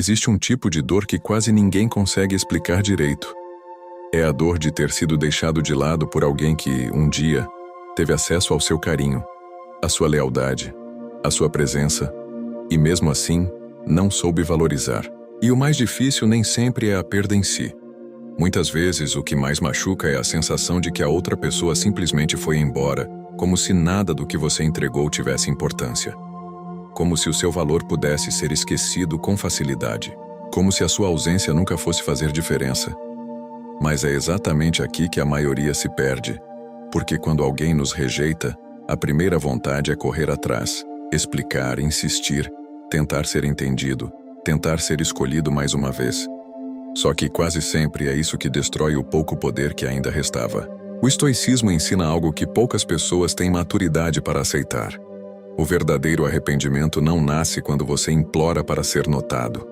Existe um tipo de dor que quase ninguém consegue explicar direito. É a dor de ter sido deixado de lado por alguém que, um dia, teve acesso ao seu carinho, à sua lealdade, à sua presença, e mesmo assim, não soube valorizar. E o mais difícil nem sempre é a perda em si. Muitas vezes, o que mais machuca é a sensação de que a outra pessoa simplesmente foi embora, como se nada do que você entregou tivesse importância. Como se o seu valor pudesse ser esquecido com facilidade. Como se a sua ausência nunca fosse fazer diferença. Mas é exatamente aqui que a maioria se perde, porque quando alguém nos rejeita, a primeira vontade é correr atrás, explicar, insistir, tentar ser entendido, tentar ser escolhido mais uma vez. Só que quase sempre é isso que destrói o pouco poder que ainda restava. O estoicismo ensina algo que poucas pessoas têm maturidade para aceitar. O verdadeiro arrependimento não nasce quando você implora para ser notado.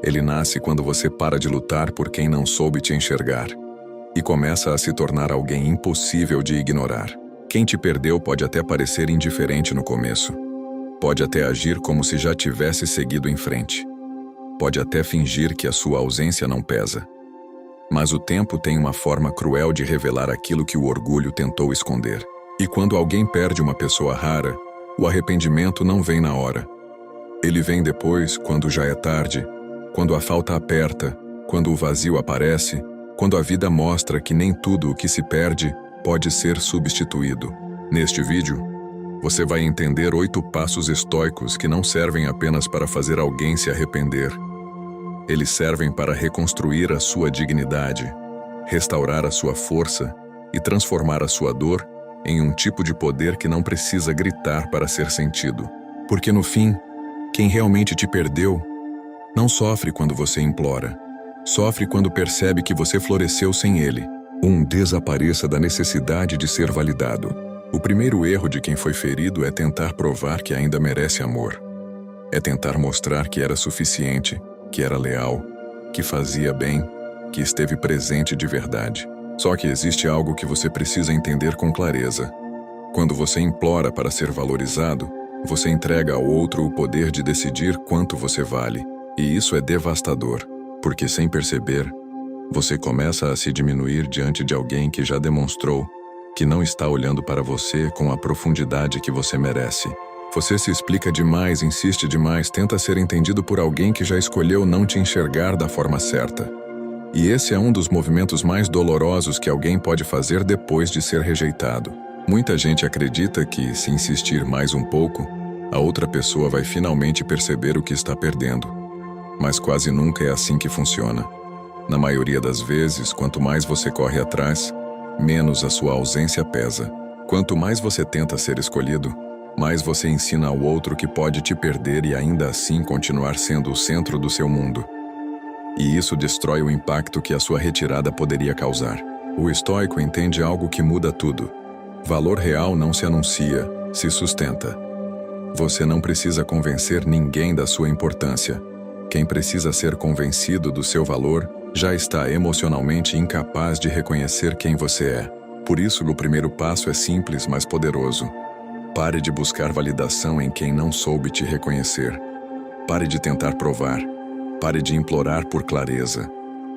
Ele nasce quando você para de lutar por quem não soube te enxergar e começa a se tornar alguém impossível de ignorar. Quem te perdeu pode até parecer indiferente no começo. Pode até agir como se já tivesse seguido em frente. Pode até fingir que a sua ausência não pesa. Mas o tempo tem uma forma cruel de revelar aquilo que o orgulho tentou esconder. E quando alguém perde uma pessoa rara, o arrependimento não vem na hora. Ele vem depois, quando já é tarde, quando a falta aperta, quando o vazio aparece, quando a vida mostra que nem tudo o que se perde pode ser substituído. Neste vídeo, você vai entender 8 passos estoicos que não servem apenas para fazer alguém se arrepender. Eles servem para reconstruir a sua dignidade, restaurar a sua força e transformar a sua dor em um tipo de poder que não precisa gritar para ser sentido. Porque no fim, quem realmente te perdeu não sofre quando você implora. Sofre quando percebe que você floresceu sem ele. Desapareça da necessidade de ser validado. O primeiro erro de quem foi ferido é tentar provar que ainda merece amor. É tentar mostrar que era suficiente, que era leal, que fazia bem, que esteve presente de verdade. Só que existe algo que você precisa entender com clareza. Quando você implora para ser valorizado, você entrega ao outro o poder de decidir quanto você vale. E isso é devastador, porque sem perceber, você começa a se diminuir diante de alguém que já demonstrou que não está olhando para você com a profundidade que você merece. Você se explica demais, insiste demais, tenta ser entendido por alguém que já escolheu não te enxergar da forma certa. E esse é um dos movimentos mais dolorosos que alguém pode fazer depois de ser rejeitado. Muita gente acredita que, se insistir mais um pouco, a outra pessoa vai finalmente perceber o que está perdendo. Mas quase nunca é assim que funciona. Na maioria das vezes, quanto mais você corre atrás, menos a sua ausência pesa. Quanto mais você tenta ser escolhido, mais você ensina ao outro que pode te perder e ainda assim continuar sendo o centro do seu mundo. E isso destrói o impacto que a sua retirada poderia causar. O estoico entende algo que muda tudo. Valor real não se anuncia, se sustenta. Você não precisa convencer ninguém da sua importância. Quem precisa ser convencido do seu valor já está emocionalmente incapaz de reconhecer quem você é. Por isso, o primeiro passo é simples, mas poderoso. Pare de buscar validação em quem não soube te reconhecer. Pare de tentar provar. Pare de implorar por clareza.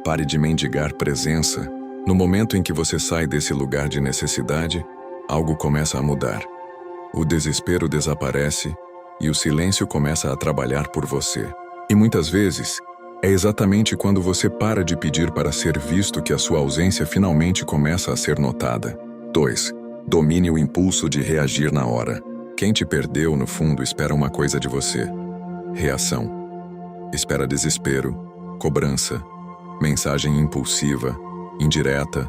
Pare de mendigar presença. No momento em que você sai desse lugar de necessidade, algo começa a mudar. O desespero desaparece e o silêncio começa a trabalhar por você. E muitas vezes, é exatamente quando você para de pedir para ser visto que a sua ausência finalmente começa a ser notada. 2. Domine o impulso de reagir na hora. Quem te perdeu, no fundo, espera uma coisa de você: reação. Espera desespero, cobrança, mensagem impulsiva, indireta,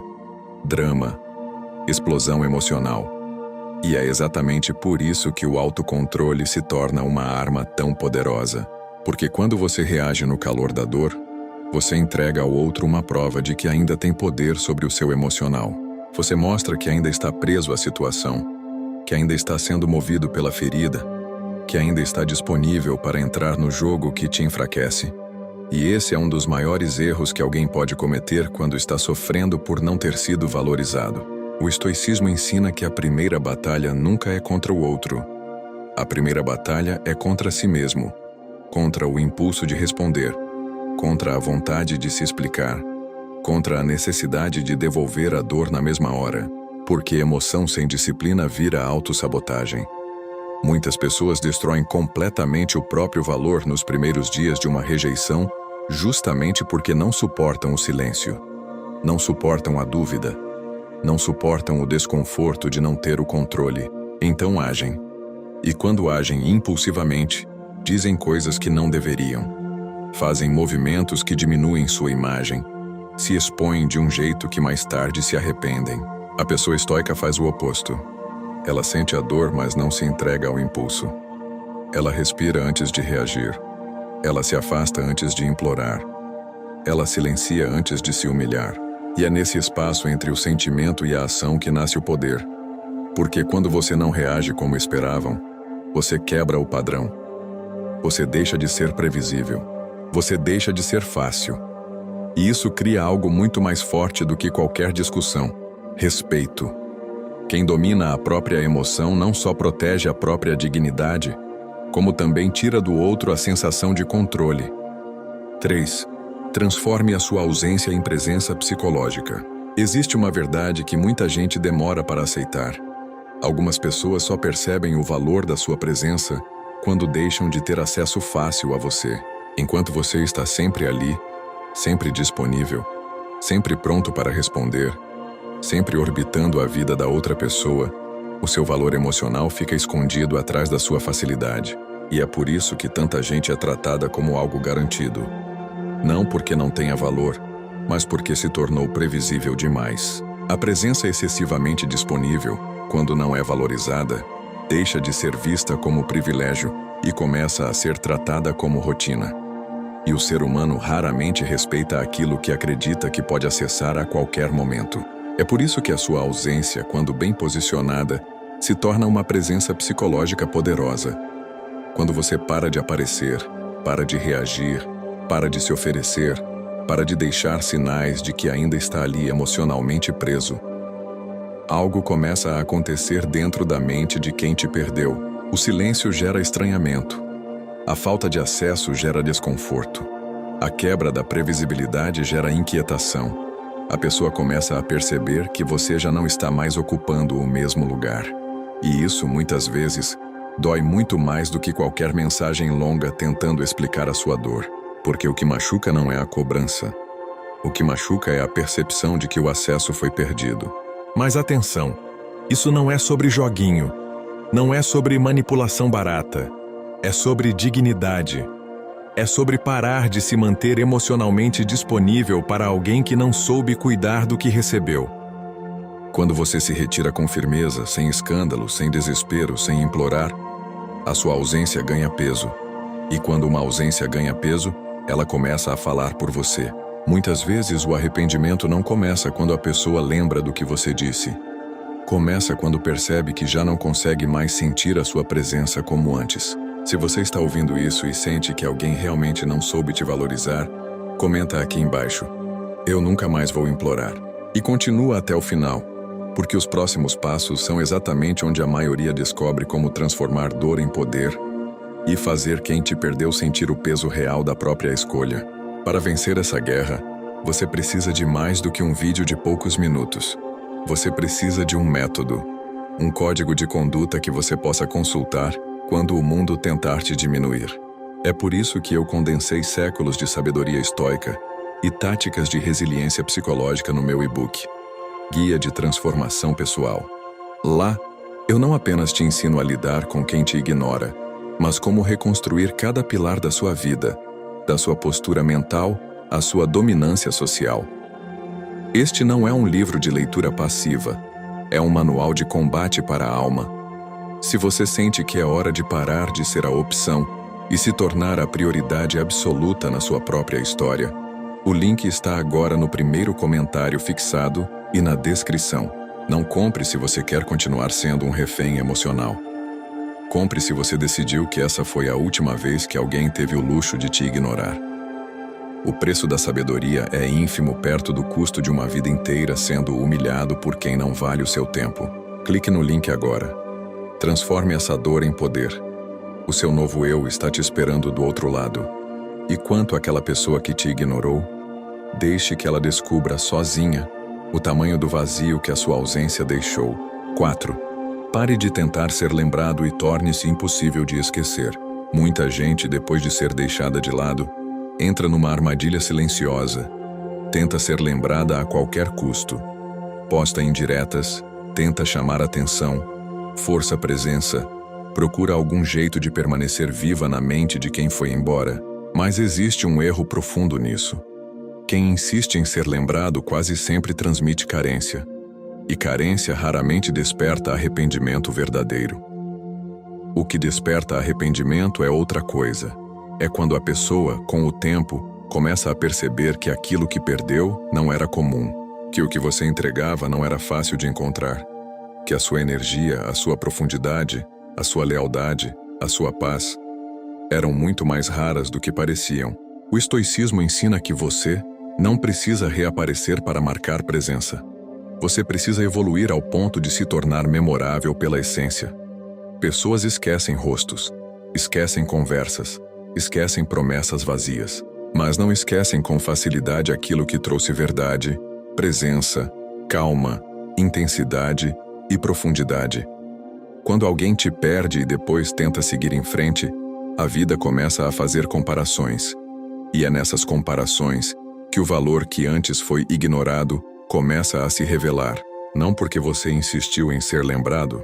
drama, explosão emocional. E é exatamente por isso que o autocontrole se torna uma arma tão poderosa. Porque quando você reage no calor da dor, você entrega ao outro uma prova de que ainda tem poder sobre o seu emocional. Você mostra que ainda está preso à situação, que ainda está sendo movido pela ferida, que ainda está disponível para entrar no jogo que te enfraquece. E esse é um dos maiores erros que alguém pode cometer quando está sofrendo por não ter sido valorizado. O estoicismo ensina que a primeira batalha nunca é contra o outro. A primeira batalha é contra si mesmo, contra o impulso de responder, contra a vontade de se explicar, contra a necessidade de devolver a dor na mesma hora, porque emoção sem disciplina vira autossabotagem. Muitas pessoas destroem completamente o próprio valor nos primeiros dias de uma rejeição, justamente porque não suportam o silêncio, não suportam a dúvida, não suportam o desconforto de não ter o controle, então agem. E quando agem impulsivamente, dizem coisas que não deveriam. Fazem movimentos que diminuem sua imagem, se expõem de um jeito que mais tarde se arrependem. A pessoa estoica faz o oposto. Ela sente a dor, mas não se entrega ao impulso. Ela respira antes de reagir. Ela se afasta antes de implorar. Ela silencia antes de se humilhar. E é nesse espaço entre o sentimento e a ação que nasce o poder. Porque quando você não reage como esperavam, você quebra o padrão. Você deixa de ser previsível. Você deixa de ser fácil. E isso cria algo muito mais forte do que qualquer discussão: respeito. Quem domina a própria emoção não só protege a própria dignidade, como também tira do outro a sensação de controle. 3. Transforme a sua ausência em presença psicológica. Existe uma verdade que muita gente demora para aceitar. Algumas pessoas só percebem o valor da sua presença quando deixam de ter acesso fácil a você. Enquanto você está sempre ali, sempre disponível, sempre pronto para responder, sempre orbitando a vida da outra pessoa, o seu valor emocional fica escondido atrás da sua facilidade. E é por isso que tanta gente é tratada como algo garantido. Não porque não tenha valor, mas porque se tornou previsível demais. A presença excessivamente disponível, quando não é valorizada, deixa de ser vista como privilégio e começa a ser tratada como rotina. E o ser humano raramente respeita aquilo que acredita que pode acessar a qualquer momento. É por isso que a sua ausência, quando bem posicionada, se torna uma presença psicológica poderosa. Quando você para de aparecer, para de reagir, para de se oferecer, para de deixar sinais de que ainda está ali emocionalmente preso, algo começa a acontecer dentro da mente de quem te perdeu. O silêncio gera estranhamento. A falta de acesso gera desconforto. A quebra da previsibilidade gera inquietação. A pessoa começa a perceber que você já não está mais ocupando o mesmo lugar. E isso, muitas vezes, dói muito mais do que qualquer mensagem longa tentando explicar a sua dor. Porque o que machuca não é a cobrança. O que machuca é a percepção de que o acesso foi perdido. Mas atenção, isso não é sobre joguinho. Não é sobre manipulação barata. É sobre dignidade. É sobre parar de se manter emocionalmente disponível para alguém que não soube cuidar do que recebeu. Quando você se retira com firmeza, sem escândalo, sem desespero, sem implorar, a sua ausência ganha peso. E quando uma ausência ganha peso, ela começa a falar por você. Muitas vezes o arrependimento não começa quando a pessoa lembra do que você disse. Começa quando percebe que já não consegue mais sentir a sua presença como antes. Se você está ouvindo isso e sente que alguém realmente não soube te valorizar, comenta aqui embaixo: eu nunca mais vou implorar. E continua até o final, porque os próximos passos são exatamente onde a maioria descobre como transformar dor em poder e fazer quem te perdeu sentir o peso real da própria escolha. Para vencer essa guerra, você precisa de mais do que um vídeo de poucos minutos. Você precisa de um método, um código de conduta que você possa consultar quando o mundo tentar te diminuir. É por isso que eu condensei séculos de sabedoria estoica e táticas de resiliência psicológica no meu e-book, Guia de Transformação Pessoal. Lá, eu não apenas te ensino a lidar com quem te ignora, mas como reconstruir cada pilar da sua vida, da sua postura mental à sua dominância social. Este não é um livro de leitura passiva, é um manual de combate para a alma. Se você sente que é hora de parar de ser a opção e se tornar a prioridade absoluta na sua própria história, o link está agora no primeiro comentário fixado e na descrição. Não compre se você quer continuar sendo um refém emocional. Compre se você decidiu que essa foi a última vez que alguém teve o luxo de te ignorar. O preço da sabedoria é ínfimo perto do custo de uma vida inteira sendo humilhado por quem não vale o seu tempo. Clique no link agora. Transforme essa dor em poder. O seu novo eu está te esperando do outro lado. E quanto àquela pessoa que te ignorou, deixe que ela descubra sozinha o tamanho do vazio que a sua ausência deixou. 4. Pare de tentar ser lembrado e torne-se impossível de esquecer. Muita gente, depois de ser deixada de lado, entra numa armadilha silenciosa. Tenta ser lembrada a qualquer custo. Posta indiretas, tenta chamar atenção, força presença, procura algum jeito de permanecer viva na mente de quem foi embora. Mas existe um erro profundo nisso. Quem insiste em ser lembrado quase sempre transmite carência. E carência raramente desperta arrependimento verdadeiro. O que desperta arrependimento é outra coisa. É quando a pessoa, com o tempo, começa a perceber que aquilo que perdeu não era comum, que o que você entregava não era fácil de encontrar, que a sua energia, a sua profundidade, a sua lealdade, a sua paz, eram muito mais raras do que pareciam. O estoicismo ensina que você não precisa reaparecer para marcar presença. Você precisa evoluir ao ponto de se tornar memorável pela essência. Pessoas esquecem rostos, esquecem conversas, esquecem promessas vazias, mas não esquecem com facilidade aquilo que trouxe verdade, presença, calma, intensidade e profundidade. Quando alguém te perde e depois tenta seguir em frente, a vida começa a fazer comparações. E é nessas comparações que o valor que antes foi ignorado começa a se revelar, não porque você insistiu em ser lembrado,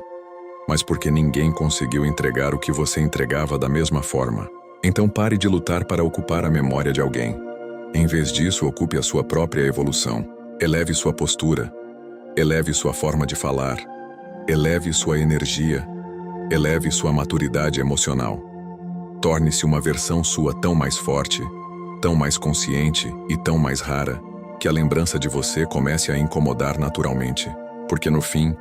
mas porque ninguém conseguiu entregar o que você entregava da mesma forma. Então pare de lutar para ocupar a memória de alguém. Em vez disso, ocupe a sua própria evolução. Eleve sua postura. Eleve sua forma de falar. Eleve sua energia. Eleve sua maturidade emocional. Torne-se uma versão sua tão mais forte, tão mais consciente e tão mais rara, que a lembrança de você comece a incomodar naturalmente. Porque no fim,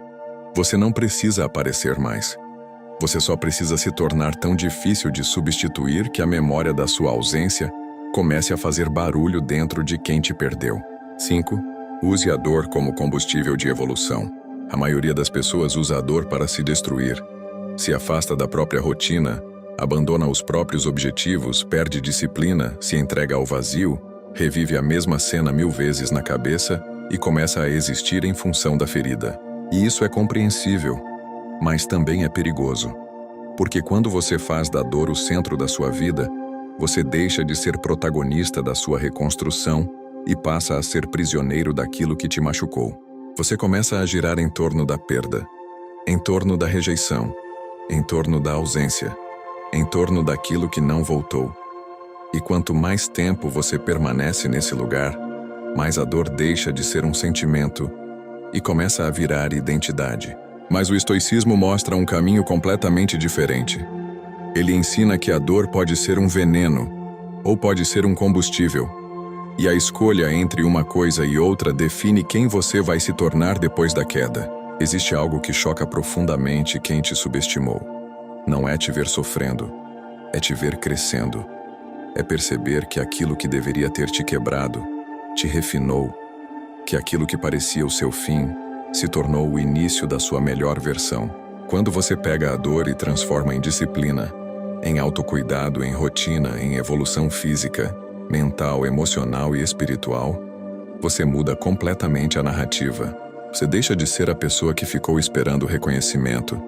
você não precisa aparecer mais. Você só precisa se tornar tão difícil de substituir que a memória da sua ausência comece a fazer barulho dentro de quem te perdeu. 5. Use a dor como combustível de evolução. A maioria das pessoas usa a dor para se destruir. Se afasta da própria rotina, abandona os próprios objetivos, perde disciplina, se entrega ao vazio, revive a mesma cena 1000 vezes na cabeça e começa a existir em função da ferida. E isso é compreensível, mas também é perigoso. Porque quando você faz da dor o centro da sua vida, você deixa de ser protagonista da sua reconstrução e passa a ser prisioneiro daquilo que te machucou. Você começa a girar em torno da perda, em torno da rejeição, em torno da ausência, em torno daquilo que não voltou. E quanto mais tempo você permanece nesse lugar, mais a dor deixa de ser um sentimento e começa a virar identidade. Mas o estoicismo mostra um caminho completamente diferente. Ele ensina que a dor pode ser um veneno ou pode ser um combustível. E a escolha entre uma coisa e outra define quem você vai se tornar depois da queda. Existe algo que choca profundamente quem te subestimou. Não é te ver sofrendo, é te ver crescendo. É perceber que aquilo que deveria ter te quebrado, te refinou, que aquilo que parecia o seu fim se tornou o início da sua melhor versão. Quando você pega a dor e transforma em disciplina, em autocuidado, em rotina, em evolução física, mental, emocional e espiritual, você muda completamente a narrativa. Você deixa de ser a pessoa que ficou esperando o reconhecimento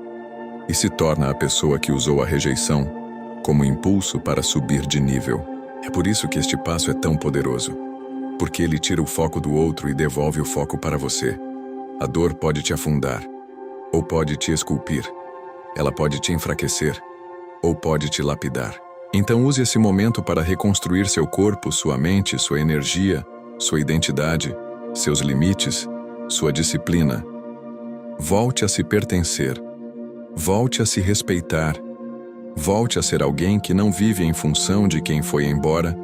e se torna a pessoa que usou a rejeição como impulso para subir de nível. É por isso que este passo é tão poderoso, porque ele tira o foco do outro e devolve o foco para você. A dor pode te afundar, ou pode te esculpir. Ela pode te enfraquecer, ou pode te lapidar. Então use esse momento para reconstruir seu corpo, sua mente, sua energia, sua identidade, seus limites, sua disciplina. Volte a se pertencer. Volte a se respeitar. Volte a ser alguém que não vive em função de quem foi embora,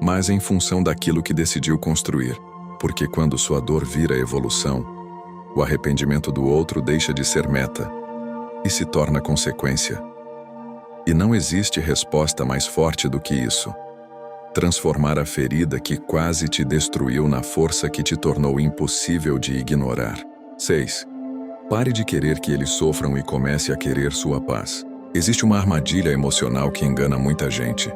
mas em função daquilo que decidiu construir. Porque quando sua dor vira evolução, o arrependimento do outro deixa de ser meta e se torna consequência. E não existe resposta mais forte do que isso. Transformar a ferida que quase te destruiu na força que te tornou impossível de ignorar. 6. Pare de querer que eles sofram e comece a querer sua paz. Existe uma armadilha emocional que engana muita gente.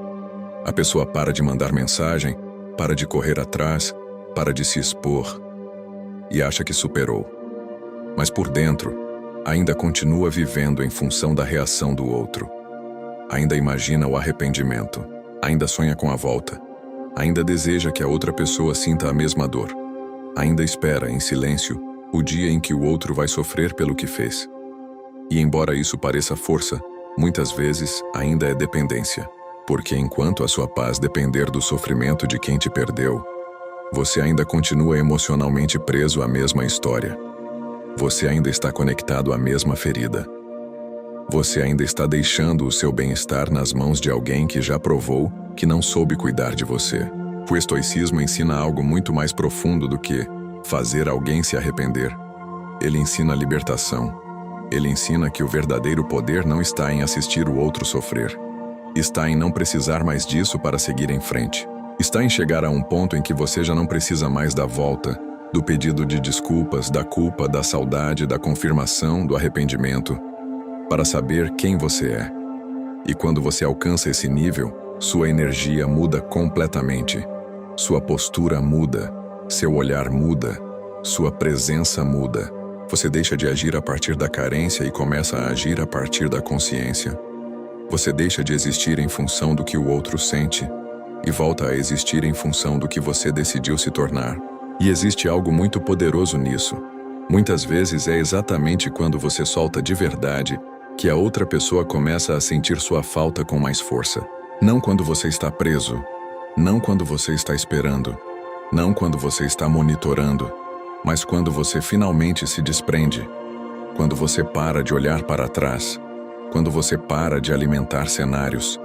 A pessoa para de mandar mensagem, para de correr atrás, para de se expor e acha que superou. Mas por dentro, ainda continua vivendo em função da reação do outro. Ainda imagina o arrependimento, ainda sonha com a volta, ainda deseja que a outra pessoa sinta a mesma dor, ainda espera, em silêncio, o dia em que o outro vai sofrer pelo que fez. E embora isso pareça força, muitas vezes ainda é dependência, porque enquanto a sua paz depender do sofrimento de quem te perdeu, você ainda continua emocionalmente preso à mesma história. Você ainda está conectado à mesma ferida. Você ainda está deixando o seu bem-estar nas mãos de alguém que já provou que não soube cuidar de você. O estoicismo ensina algo muito mais profundo do que fazer alguém se arrepender. Ele ensina a libertação. Ele ensina que o verdadeiro poder não está em assistir o outro sofrer. Está em não precisar mais disso para seguir em frente. Está em chegar a um ponto em que você já não precisa mais da volta, do pedido de desculpas, da culpa, da saudade, da confirmação, do arrependimento, para saber quem você é. E quando você alcança esse nível, sua energia muda completamente. Sua postura muda, seu olhar muda, sua presença muda. Você deixa de agir a partir da carência e começa a agir a partir da consciência. Você deixa de existir em função do que o outro sente e volta a existir em função do que você decidiu se tornar. E existe algo muito poderoso nisso. Muitas vezes é exatamente quando você solta de verdade que a outra pessoa começa a sentir sua falta com mais força. Não quando você está preso, não quando você está esperando, não quando você está monitorando, mas quando você finalmente se desprende, quando você para de olhar para trás, quando você para de alimentar cenários,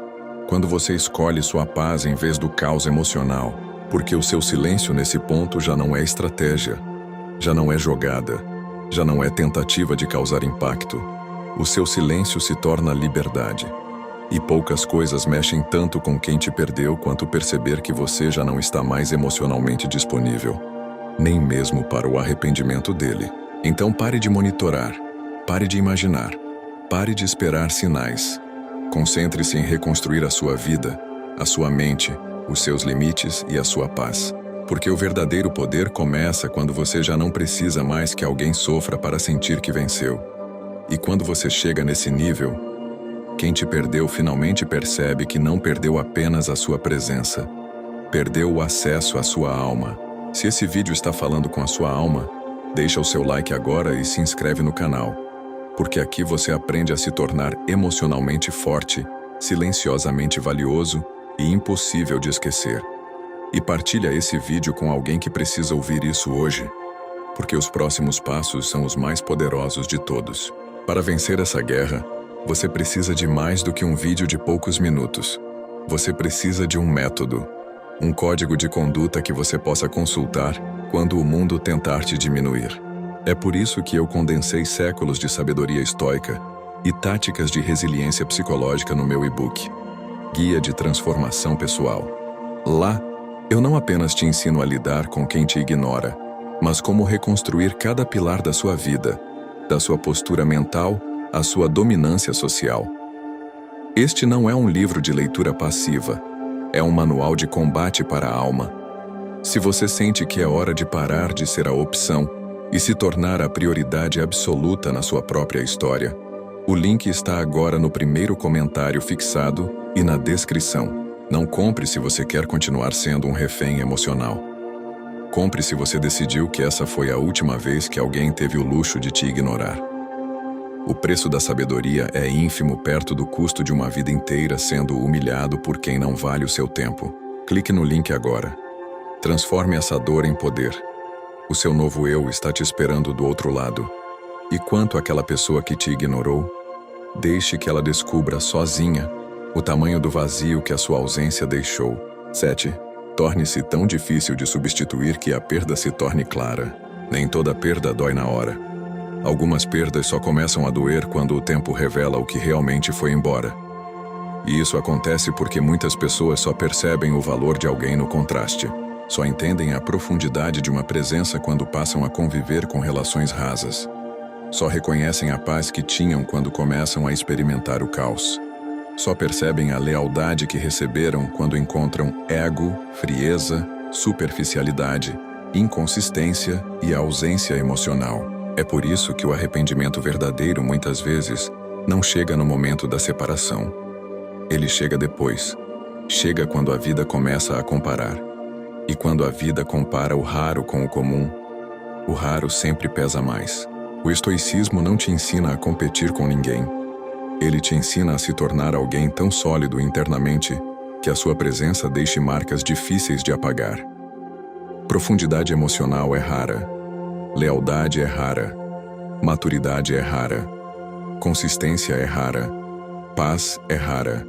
quando você escolhe sua paz em vez do caos emocional, porque o seu silêncio nesse ponto já não é estratégia, já não é jogada, já não é tentativa de causar impacto. O seu silêncio se torna liberdade. E poucas coisas mexem tanto com quem te perdeu quanto perceber que você já não está mais emocionalmente disponível, nem mesmo para o arrependimento dele. Então pare de monitorar, pare de imaginar, pare de esperar sinais. Concentre-se em reconstruir a sua vida, a sua mente, os seus limites e a sua paz. Porque o verdadeiro poder começa quando você já não precisa mais que alguém sofra para sentir que venceu. E quando você chega nesse nível, quem te perdeu finalmente percebe que não perdeu apenas a sua presença, perdeu o acesso à sua alma. Se esse vídeo está falando com a sua alma, deixa o seu like agora e se inscreve no canal, porque aqui você aprende a se tornar emocionalmente forte, silenciosamente valioso e impossível de esquecer. E partilha esse vídeo com alguém que precisa ouvir isso hoje, porque os próximos passos são os mais poderosos de todos. Para vencer essa guerra, você precisa de mais do que um vídeo de poucos minutos. Você precisa de um método, um código de conduta que você possa consultar quando o mundo tentar te diminuir. É por isso que eu condensei séculos de sabedoria estoica e táticas de resiliência psicológica no meu e-book, Guia de Transformação Pessoal. Lá, eu não apenas te ensino a lidar com quem te ignora, mas como reconstruir cada pilar da sua vida, da sua postura mental à sua dominância social. Este não é um livro de leitura passiva, é um manual de combate para a alma. Se você sente que é hora de parar de ser a opção e se tornar a prioridade absoluta na sua própria história, o link está agora no primeiro comentário fixado e na descrição. Não compre se você quer continuar sendo um refém emocional. Compre se você decidiu que essa foi a última vez que alguém teve o luxo de te ignorar. O preço da sabedoria é ínfimo perto do custo de uma vida inteira sendo humilhado por quem não vale o seu tempo. Clique no link agora. Transforme essa dor em poder. O seu novo eu está te esperando do outro lado. E quanto àquela pessoa que te ignorou, deixe que ela descubra sozinha o tamanho do vazio que a sua ausência deixou. 7. Torne-se tão difícil de substituir que a perda se torne clara. Nem toda perda dói na hora. Algumas perdas só começam a doer quando o tempo revela o que realmente foi embora. E isso acontece porque muitas pessoas só percebem o valor de alguém no contraste. Só entendem a profundidade de uma presença quando passam a conviver com relações rasas. Só reconhecem a paz que tinham quando começam a experimentar o caos. Só percebem a lealdade que receberam quando encontram ego, frieza, superficialidade, inconsistência e ausência emocional. É por isso que o arrependimento verdadeiro muitas vezes não chega no momento da separação. Ele chega depois. Chega quando a vida começa a comparar. E quando a vida compara o raro com o comum, o raro sempre pesa mais. O estoicismo não te ensina a competir com ninguém. Ele te ensina a se tornar alguém tão sólido internamente que a sua presença deixe marcas difíceis de apagar. Profundidade emocional é rara. Lealdade é rara. Maturidade é rara. Consistência é rara. Paz é rara.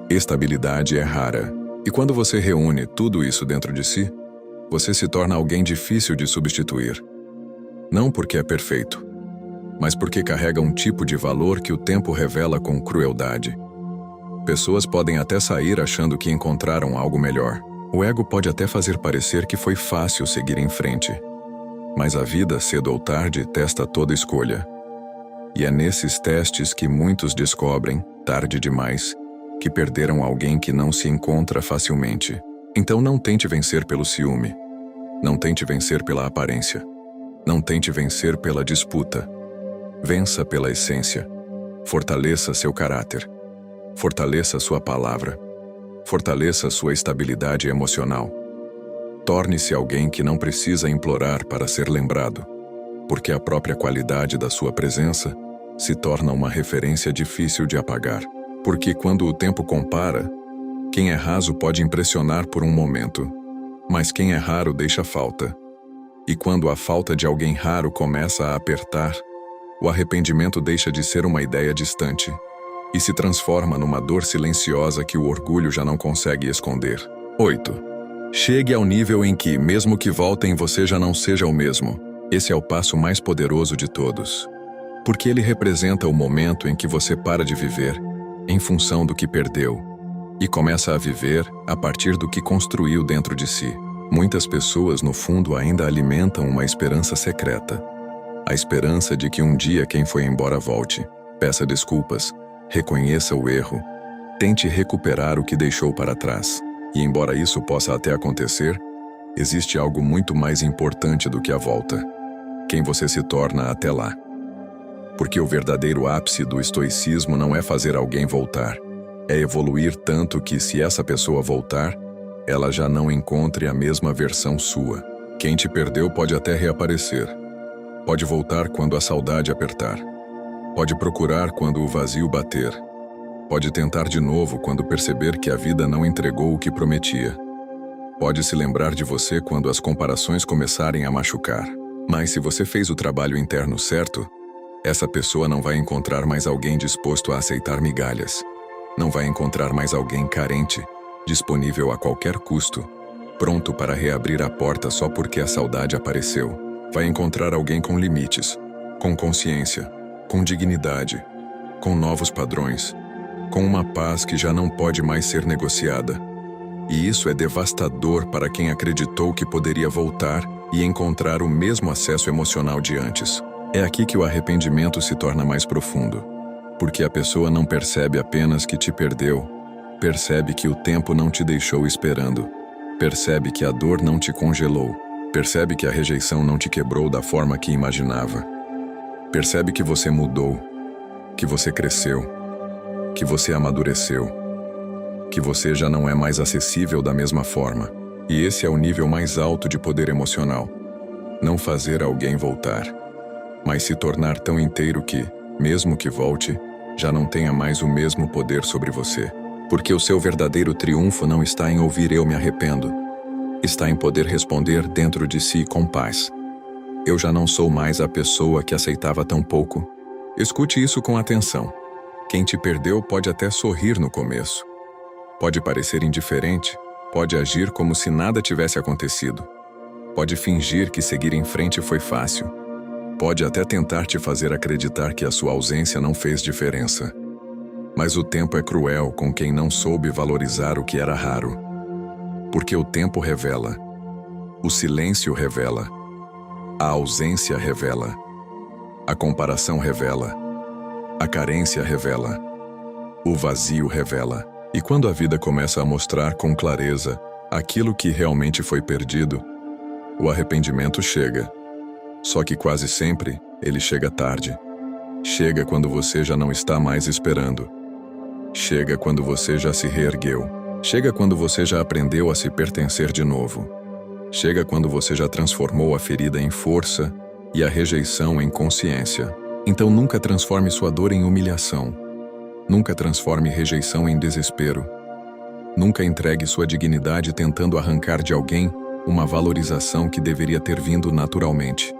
Estabilidade é rara. E quando você reúne tudo isso dentro de si, você se torna alguém difícil de substituir. Não porque é perfeito, mas porque carrega um tipo de valor que o tempo revela com crueldade. Pessoas podem até sair achando que encontraram algo melhor. O ego pode até fazer parecer que foi fácil seguir em frente. Mas a vida, cedo ou tarde, testa toda escolha. E é nesses testes que muitos descobrem, tarde demais, que perderam alguém que não se encontra facilmente. Então não tente vencer pelo ciúme. Não tente vencer pela aparência. Não tente vencer pela disputa. Vença pela essência. Fortaleça seu caráter. Fortaleça sua palavra. Fortaleça sua estabilidade emocional. Torne-se alguém que não precisa implorar para ser lembrado, porque a própria qualidade da sua presença se torna uma referência difícil de apagar. Porque quando o tempo compara, quem é raso pode impressionar por um momento, mas quem é raro deixa falta. E quando a falta de alguém raro começa a apertar, o arrependimento deixa de ser uma ideia distante e se transforma numa dor silenciosa que o orgulho já não consegue esconder. 8. Chegue ao nível em que, mesmo que voltem, você já não seja o mesmo. Esse é o passo mais poderoso de todos. Porque ele representa o momento em que você para de viver em função do que perdeu e começa a viver a partir do que construiu dentro de si. Muitas pessoas, no fundo, ainda alimentam uma esperança secreta. A esperança de que um dia quem foi embora volte, peça desculpas, reconheça o erro, tente recuperar o que deixou para trás. E embora isso possa até acontecer, existe algo muito mais importante do que a volta: quem você se torna até lá. Porque o verdadeiro ápice do estoicismo não é fazer alguém voltar, é evoluir tanto que, se essa pessoa voltar, ela já não encontre a mesma versão sua. Quem te perdeu pode até reaparecer. Pode voltar quando a saudade apertar. Pode procurar quando o vazio bater. Pode tentar de novo quando perceber que a vida não entregou o que prometia. Pode se lembrar de você quando as comparações começarem a machucar. Mas se você fez o trabalho interno certo, essa pessoa não vai encontrar mais alguém disposto a aceitar migalhas. Não vai encontrar mais alguém carente, disponível a qualquer custo, pronto para reabrir a porta só porque a saudade apareceu. Vai encontrar alguém com limites, com consciência, com dignidade, com novos padrões, com uma paz que já não pode mais ser negociada. E isso é devastador para quem acreditou que poderia voltar e encontrar o mesmo acesso emocional de antes. É aqui que o arrependimento se torna mais profundo, porque a pessoa não percebe apenas que te perdeu, percebe que o tempo não te deixou esperando, percebe que a dor não te congelou, percebe que a rejeição não te quebrou da forma que imaginava, percebe que você mudou, que você cresceu, que você amadureceu, que você já não é mais acessível da mesma forma. E esse é o nível mais alto de poder emocional. Não fazer alguém voltar, mas se tornar tão inteiro que, mesmo que volte, já não tenha mais o mesmo poder sobre você. Porque o seu verdadeiro triunfo não está em ouvir "eu me arrependo", está em poder responder dentro de si com paz: eu já não sou mais a pessoa que aceitava tão pouco. Escute isso com atenção. Quem te perdeu pode até sorrir no começo. Pode parecer indiferente, pode agir como se nada tivesse acontecido. Pode fingir que seguir em frente foi fácil. Pode até tentar te fazer acreditar que a sua ausência não fez diferença. Mas o tempo é cruel com quem não soube valorizar o que era raro. Porque o tempo revela. O silêncio revela. A ausência revela. A comparação revela. A carência revela. O vazio revela. E quando a vida começa a mostrar com clareza aquilo que realmente foi perdido, o arrependimento chega. Só que quase sempre ele chega tarde. Chega quando você já não está mais esperando. Chega quando você já se reergueu. Chega quando você já aprendeu a se pertencer de novo. Chega quando você já transformou a ferida em força e a rejeição em consciência. Então nunca transforme sua dor em humilhação. Nunca transforme rejeição em desespero. Nunca entregue sua dignidade tentando arrancar de alguém uma valorização que deveria ter vindo naturalmente.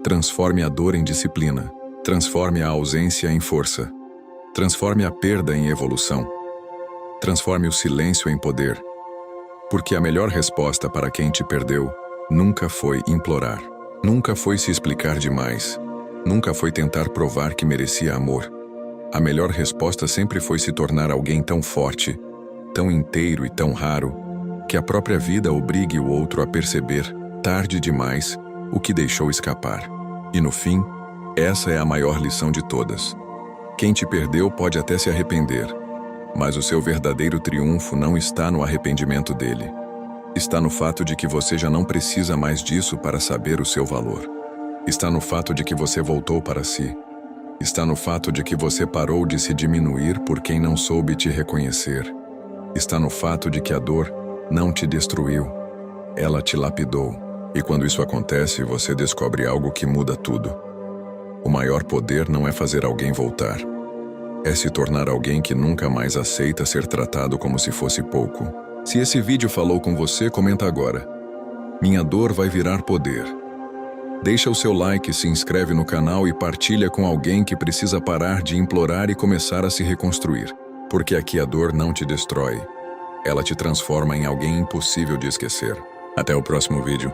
Transforme a dor em disciplina. Transforme a ausência em força. Transforme a perda em evolução. Transforme o silêncio em poder. Porque a melhor resposta para quem te perdeu nunca foi implorar. Nunca foi se explicar demais. Nunca foi tentar provar que merecia amor. A melhor resposta sempre foi se tornar alguém tão forte, tão inteiro e tão raro, que a própria vida obrigue o outro a perceber, tarde demais, o que deixou escapar. E no fim, essa é a maior lição de todas. Quem te perdeu pode até se arrepender, mas o seu verdadeiro triunfo não está no arrependimento dele. Está no fato de que você já não precisa mais disso para saber o seu valor. Está no fato de que você voltou para si. Está no fato de que você parou de se diminuir por quem não soube te reconhecer. Está no fato de que a dor não te destruiu. Ela te lapidou. E quando isso acontece, você descobre algo que muda tudo. O maior poder não é fazer alguém voltar. É se tornar alguém que nunca mais aceita ser tratado como se fosse pouco. Se esse vídeo falou com você, comenta agora. Minha dor vai virar poder. Deixa o seu like, se inscreve no canal e partilha com alguém que precisa parar de implorar e começar a se reconstruir. Porque aqui a dor não te destrói. Ela te transforma em alguém impossível de esquecer. Até o próximo vídeo.